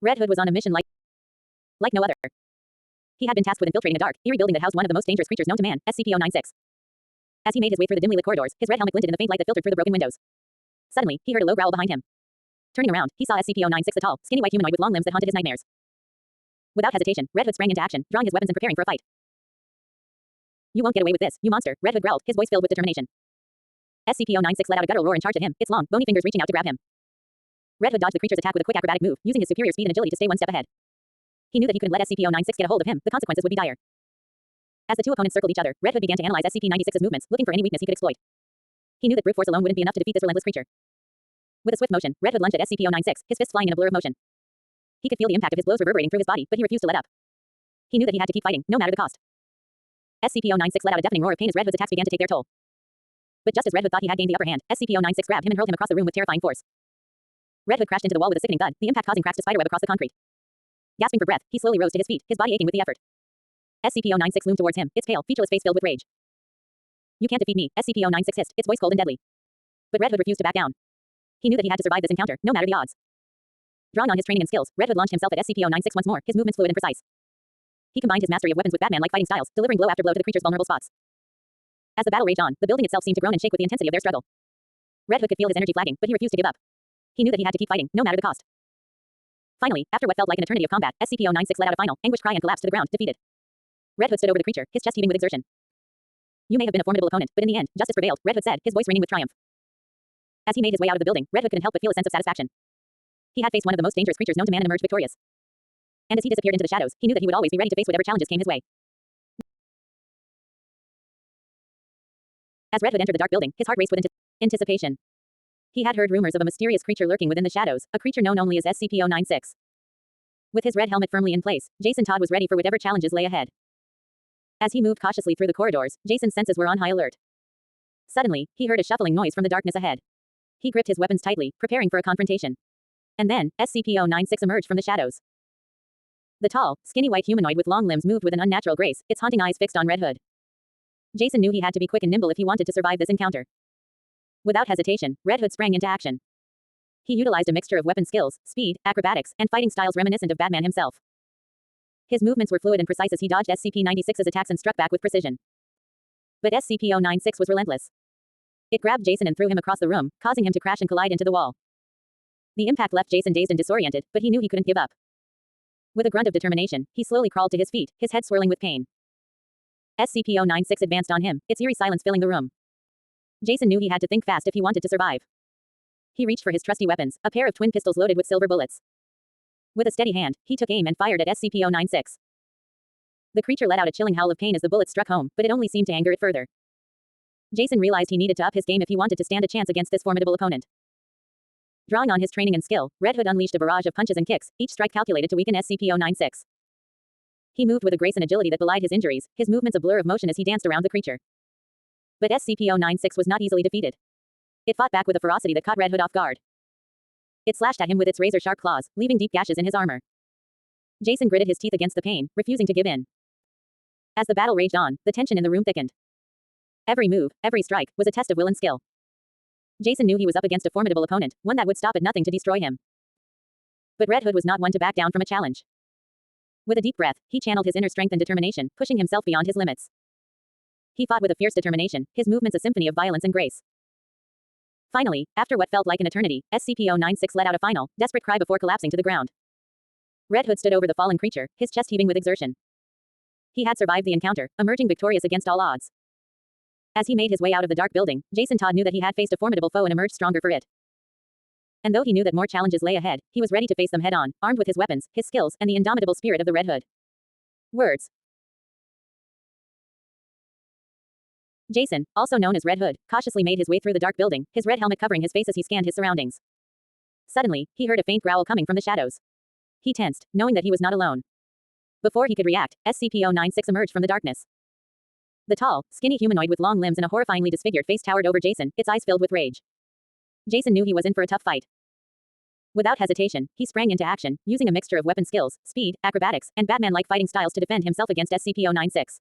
Red Hood was on a mission like no other. He had been tasked with infiltrating a dark, eerie building that housed one of the most dangerous creatures known to man, SCP-096. As he made his way through the dimly lit corridors, his red helmet glinted in the faint light that filtered through the broken windows. Suddenly, he heard a low growl behind him. Turning around, he saw SCP-096, the tall, skinny white humanoid with long limbs that haunted his nightmares. Without hesitation, Red Hood sprang into action, drawing his weapons and preparing for a fight. "You won't get away with this, you monster," Red Hood growled, his voice filled with determination. SCP-096 let out a guttural roar and charged at him, its long, bony fingers reaching out to grab him. Red Hood dodged the creature's attack with a quick acrobatic move, using his superior speed and agility to stay one step ahead. He knew that he couldn't let SCP-096 get a hold of him, the consequences would be dire. As the two opponents circled each other, Red Hood began to analyze SCP-96's movements, looking for any weakness he could exploit. He knew that brute force alone wouldn't be enough to defeat this relentless creature. With a swift motion, Red Hood lunged at SCP-096, his fists flying in a blur of motion. He could feel the impact of his blows reverberating through his body, but he refused to let up. He knew that he had to keep fighting, no matter the cost. SCP-096 let out a deafening roar of pain as Red Hood's attacks began to take their toll. But just as Red Hood thought he had gained the upper hand, SCP-096 grabbed him and hurled him across the room with terrifying force. Red Hood crashed into the wall with a sickening thud, the impact causing cracks to spiderweb across the concrete. Gasping for breath, he slowly rose to his feet, his body aching with the effort. SCP-096 loomed towards him, its pale, featureless face filled with rage. "You can't defeat me," SCP-096 hissed, its voice cold and deadly. But Red Hood refused to back down. He knew that he had to survive this encounter, no matter the odds. Drawing on his training and skills, Red Hood launched himself at SCP-096 once more, his movements fluid and precise. He combined his mastery of weapons with Batman-like fighting styles, delivering blow after blow to the creature's vulnerable spots. As the battle raged on, the building itself seemed to groan and shake with the intensity of their struggle. Red Hood could feel his energy flagging, but he refused to give up. He knew that he had to keep fighting, no matter the cost. Finally, after what felt like an eternity of combat, SCP-096 let out a final, anguished cry and collapsed to the ground, defeated. Red Hood stood over the creature, his chest heaving with exertion. "You may have been a formidable opponent, but in the end, justice prevailed," Red Hood said, his voice ringing with triumph. As he made his way out of the building, Red Hood couldn't help but feel a sense of satisfaction. He had faced one of the most dangerous creatures known to man and emerged victorious. And as he disappeared into the shadows, he knew that he would always be ready to face whatever challenges came his way. As Red Hood entered the dark building, his heart raced with anticipation. He had heard rumors of a mysterious creature lurking within the shadows, a creature known only as SCP-096. With his red helmet firmly in place, Jason Todd was ready for whatever challenges lay ahead. As he moved cautiously through the corridors, Jason's senses were on high alert. Suddenly, he heard a shuffling noise from the darkness ahead. He gripped his weapons tightly, preparing for a confrontation. And then, SCP-096 emerged from the shadows. The tall, skinny white humanoid with long limbs moved with an unnatural grace, its haunting eyes fixed on Red Hood. Jason knew he had to be quick and nimble if he wanted to survive this encounter. Without hesitation, Red Hood sprang into action. He utilized a mixture of weapon skills, speed, acrobatics, and fighting styles reminiscent of Batman himself. His movements were fluid and precise as he dodged SCP-96's attacks and struck back with precision. But SCP-096 was relentless. It grabbed Jason and threw him across the room, causing him to crash and collide into the wall. The impact left Jason dazed and disoriented, but he knew he couldn't give up. With a grunt of determination, he slowly crawled to his feet, his head swirling with pain. SCP-096 advanced on him, its eerie silence filling the room. Jason knew he had to think fast if he wanted to survive. He reached for his trusty weapons, a pair of twin pistols loaded with silver bullets. With a steady hand, he took aim and fired at SCP-096. The creature let out a chilling howl of pain as the bullets struck home, but it only seemed to anger it further. Jason realized he needed to up his game if he wanted to stand a chance against this formidable opponent. Drawing on his training and skill, Red Hood unleashed a barrage of punches and kicks, each strike calculated to weaken SCP-096. He moved with a grace and agility that belied his injuries, his movements a blur of motion as he danced around the creature. But SCP-096 was not easily defeated. It fought back with a ferocity that caught Red Hood off guard. It slashed at him with its razor-sharp claws, leaving deep gashes in his armor. Jason gritted his teeth against the pain, refusing to give in. As the battle raged on, the tension in the room thickened. Every move, every strike, was a test of will and skill. Jason knew he was up against a formidable opponent, one that would stop at nothing to destroy him. But Red Hood was not one to back down from a challenge. With a deep breath, he channeled his inner strength and determination, pushing himself beyond his limits. He fought with a fierce determination, his movements a symphony of violence and grace. Finally, after what felt like an eternity, SCP-096 let out a final, desperate cry before collapsing to the ground. Red Hood stood over the fallen creature, his chest heaving with exertion. He had survived the encounter, emerging victorious against all odds. As he made his way out of the dark building, Jason Todd knew that he had faced a formidable foe and emerged stronger for it. And though he knew that more challenges lay ahead, he was ready to face them head-on, armed with his weapons, his skills, and the indomitable spirit of the Red Hood. Words. Jason, also known as Red Hood, cautiously made his way through the dark building, his red helmet covering his face as he scanned his surroundings. Suddenly, he heard a faint growl coming from the shadows. He tensed, knowing that he was not alone. Before he could react, SCP-096 emerged from the darkness. The tall, skinny humanoid with long limbs and a horrifyingly disfigured face towered over Jason, its eyes filled with rage. Jason knew he was in for a tough fight. Without hesitation, he sprang into action, using a mixture of weapon skills, speed, acrobatics, and Batman-like fighting styles to defend himself against SCP-096.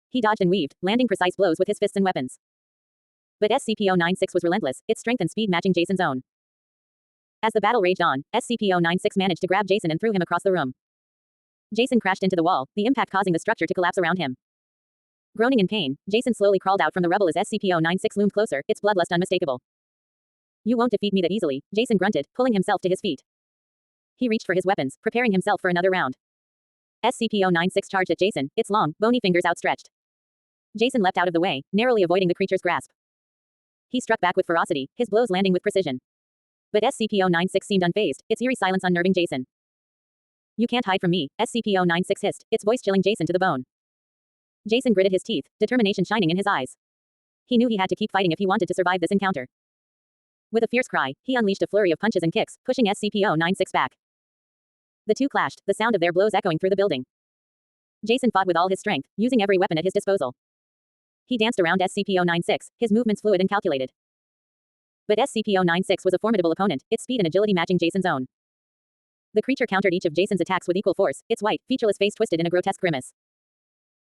He dodged and weaved, landing precise blows with his fists and weapons. But SCP-096 was relentless, its strength and speed matching Jason's own. As the battle raged on, SCP-096 managed to grab Jason and threw him across the room. Jason crashed into the wall, the impact causing the structure to collapse around him. Groaning in pain, Jason slowly crawled out from the rubble as SCP-096 loomed closer, its bloodlust unmistakable. You won't defeat me that easily, Jason grunted, pulling himself to his feet. He reached for his weapons, preparing himself for another round. SCP-096 charged at Jason, its long, bony fingers outstretched. Jason leapt out of the way, narrowly avoiding the creature's grasp. He struck back with ferocity, his blows landing with precision. But SCP-096 seemed unfazed, its eerie silence unnerving Jason. You can't hide from me, SCP-096 hissed, its voice chilling Jason to the bone. Jason gritted his teeth, determination shining in his eyes. He knew he had to keep fighting if he wanted to survive this encounter. With a fierce cry, he unleashed a flurry of punches and kicks, pushing SCP-096 back. The two clashed, the sound of their blows echoing through the building. Jason fought with all his strength, using every weapon at his disposal. He danced around SCP-096, his movements fluid and calculated. But SCP-096 was a formidable opponent, its speed and agility matching Jason's own. The creature countered each of Jason's attacks with equal force, its white, featureless face twisted in a grotesque grimace.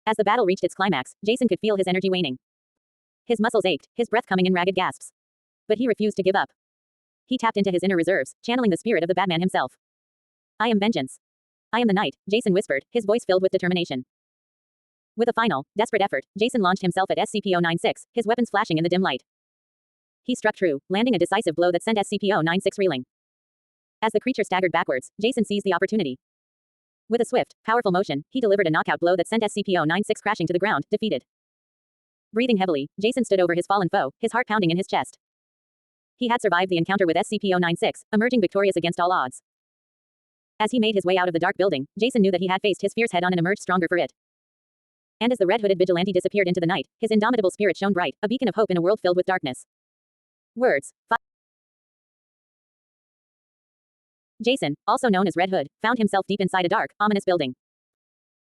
As the battle reached its climax, Jason could feel his energy waning. His muscles ached, his breath coming in ragged gasps. But he refused to give up. He tapped into his inner reserves, channeling the spirit of the Batman himself. I am vengeance. I am the night, Jason whispered, his voice filled with determination. With a final, desperate effort, Jason launched himself at SCP-096, his weapons flashing in the dim light. He struck true, landing a decisive blow that sent SCP-096 reeling. As the creature staggered backwards, Jason seized the opportunity. With a swift, powerful motion, he delivered a knockout blow that sent SCP-096 crashing to the ground, defeated. Breathing heavily, Jason stood over his fallen foe, his heart pounding in his chest. He had survived the encounter with SCP-096, emerging victorious against all odds. As he made his way out of the dark building, Jason knew that he had faced his fears head-on and emerged stronger for it. And as the red-hooded vigilante disappeared into the night, his indomitable spirit shone bright, a beacon of hope in a world filled with darkness. Words. Jason, also known as Red Hood, found himself deep inside a dark, ominous building.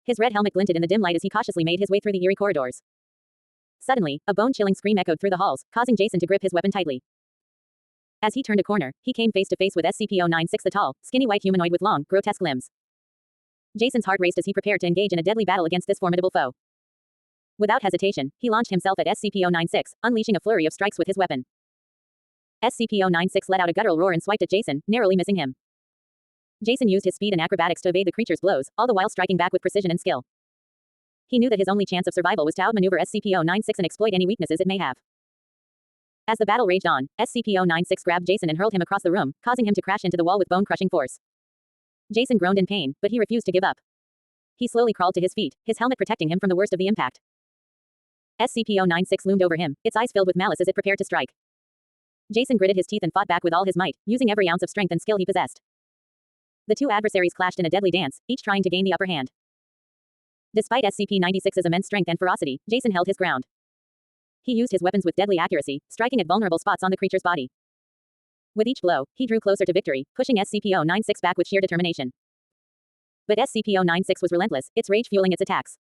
His red helmet glinted in the dim light as he cautiously made his way through the eerie corridors. Suddenly, a bone-chilling scream echoed through the halls, causing Jason to grip his weapon tightly. As he turned a corner, he came face to face with SCP-096, the tall, skinny white humanoid with long, grotesque limbs. Jason's heart raced as he prepared to engage in a deadly battle against this formidable foe. Without hesitation, he launched himself at SCP-096, unleashing a flurry of strikes with his weapon. SCP-096 let out a guttural roar and swiped at Jason, narrowly missing him. Jason used his speed and acrobatics to evade the creature's blows, all the while striking back with precision and skill. He knew that his only chance of survival was to outmaneuver SCP-096 and exploit any weaknesses it may have. As the battle raged on, SCP-096 grabbed Jason and hurled him across the room, causing him to crash into the wall with bone-crushing force. Jason groaned in pain, but he refused to give up. He slowly crawled to his feet, his helmet protecting him from the worst of the impact. SCP-096 loomed over him, its eyes filled with malice as it prepared to strike. Jason gritted his teeth and fought back with all his might, using every ounce of strength and skill he possessed. The two adversaries clashed in a deadly dance, each trying to gain the upper hand. Despite SCP-96's immense strength and ferocity, Jason held his ground. He used his weapons with deadly accuracy, striking at vulnerable spots on the creature's body. With each blow, he drew closer to victory, pushing SCP-096 back with sheer determination. But SCP-096 was relentless, its rage fueling its attacks.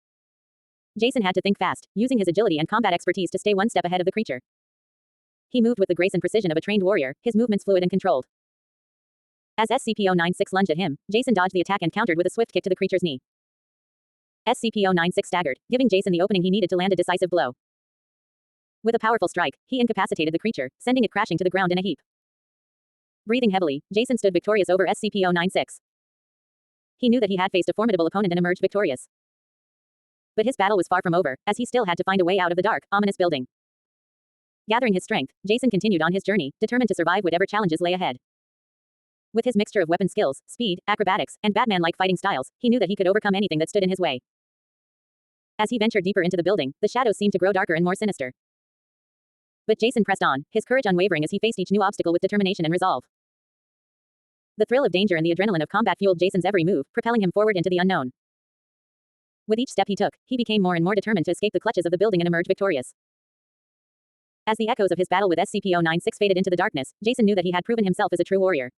Jason had to think fast, using his agility and combat expertise to stay one step ahead of the creature. He moved with the grace and precision of a trained warrior, his movements fluid and controlled. As SCP-096 lunged at him, Jason dodged the attack and countered with a swift kick to the creature's knee. SCP-096 staggered, giving Jason the opening he needed to land a decisive blow. With a powerful strike, he incapacitated the creature, sending it crashing to the ground in a heap. Breathing heavily, Jason stood victorious over SCP-096. He knew that he had faced a formidable opponent and emerged victorious. But his battle was far from over, as he still had to find a way out of the dark, ominous building. Gathering his strength, Jason continued on his journey, determined to survive whatever challenges lay ahead. With his mixture of weapon skills, speed, acrobatics, and Batman-like fighting styles, he knew that he could overcome anything that stood in his way. As he ventured deeper into the building, the shadows seemed to grow darker and more sinister. But Jason pressed on, his courage unwavering as he faced each new obstacle with determination and resolve. The thrill of danger and the adrenaline of combat fueled Jason's every move, propelling him forward into the unknown. With each step he took, he became more and more determined to escape the clutches of the building and emerge victorious. As the echoes of his battle with SCP-096 faded into the darkness, Jason knew that he had proven himself as a true warrior.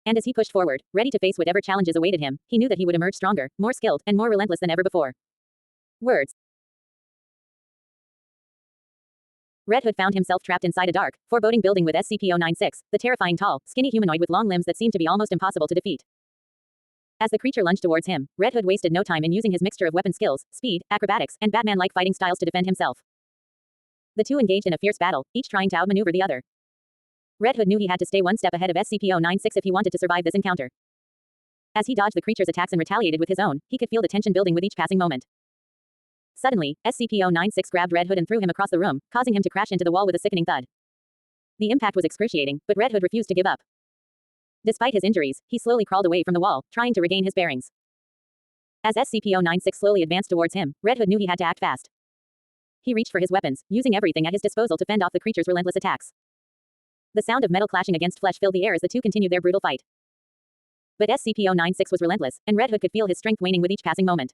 And as he pushed forward, ready to face whatever challenges awaited him, he knew that he would emerge stronger, more skilled, and more relentless than ever before. Words. Red Hood found himself trapped inside a dark, foreboding building with SCP-096, the terrifying tall, skinny humanoid with long limbs that seemed to be almost impossible to defeat. As the creature lunged towards him, Red Hood wasted no time in using his mixture of weapon skills, speed, acrobatics, and Batman-like fighting styles to defend himself. The two engaged in a fierce battle, each trying to outmaneuver the other. Red Hood knew he had to stay one step ahead of SCP-096 if he wanted to survive this encounter. As he dodged the creature's attacks and retaliated with his own, he could feel the tension building with each passing moment. Suddenly, SCP-096 grabbed Red Hood and threw him across the room, causing him to crash into the wall with a sickening thud. The impact was excruciating, but Red Hood refused to give up. Despite his injuries, he slowly crawled away from the wall, trying to regain his bearings. As SCP-096 slowly advanced towards him, Red Hood knew he had to act fast. He reached for his weapons, using everything at his disposal to fend off the creature's relentless attacks. The sound of metal clashing against flesh filled the air as the two continued their brutal fight. But SCP-096 was relentless, and Red Hood could feel his strength waning with each passing moment.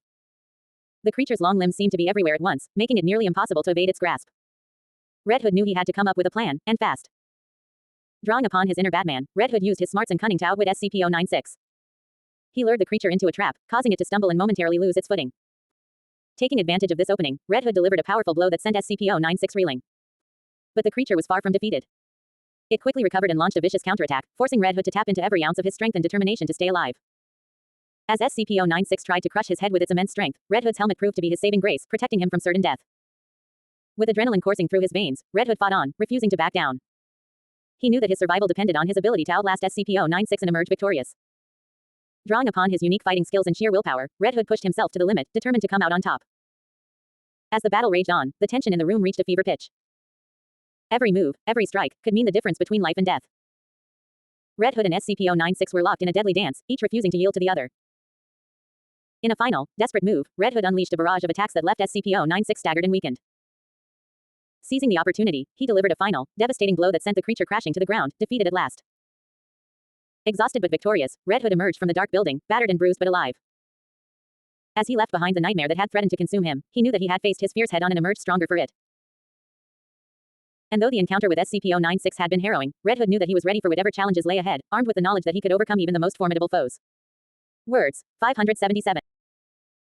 The creature's long limbs seemed to be everywhere at once, making it nearly impossible to evade its grasp. Red Hood knew he had to come up with a plan, and fast. Drawing upon his inner Batman, Red Hood used his smarts and cunning to outwit SCP-096. He lured the creature into a trap, causing it to stumble and momentarily lose its footing. Taking advantage of this opening, Red Hood delivered a powerful blow that sent SCP-096 reeling. But the creature was far from defeated. It quickly recovered and launched a vicious counterattack, forcing Red Hood to tap into every ounce of his strength and determination to stay alive. As SCP-096 tried to crush his head with its immense strength, Red Hood's helmet proved to be his saving grace, protecting him from certain death. With adrenaline coursing through his veins, Red Hood fought on, refusing to back down. He knew that his survival depended on his ability to outlast SCP-096 and emerge victorious. Drawing upon his unique fighting skills and sheer willpower, Red Hood pushed himself to the limit, determined to come out on top. As the battle raged on, the tension in the room reached a fever pitch. Every move, every strike, could mean the difference between life and death. Red Hood and SCP-096 were locked in a deadly dance, each refusing to yield to the other. In a final, desperate move, Red Hood unleashed a barrage of attacks that left SCP-096 staggered and weakened. Seizing the opportunity, he delivered a final, devastating blow that sent the creature crashing to the ground, defeated at last. Exhausted but victorious, Red Hood emerged from the dark building, battered and bruised but alive. As he left behind the nightmare that had threatened to consume him, he knew that he had faced his fears head-on and emerged stronger for it. And though the encounter with SCP-096 had been harrowing, Red Hood knew that he was ready for whatever challenges lay ahead, armed with the knowledge that he could overcome even the most formidable foes. Words. 577.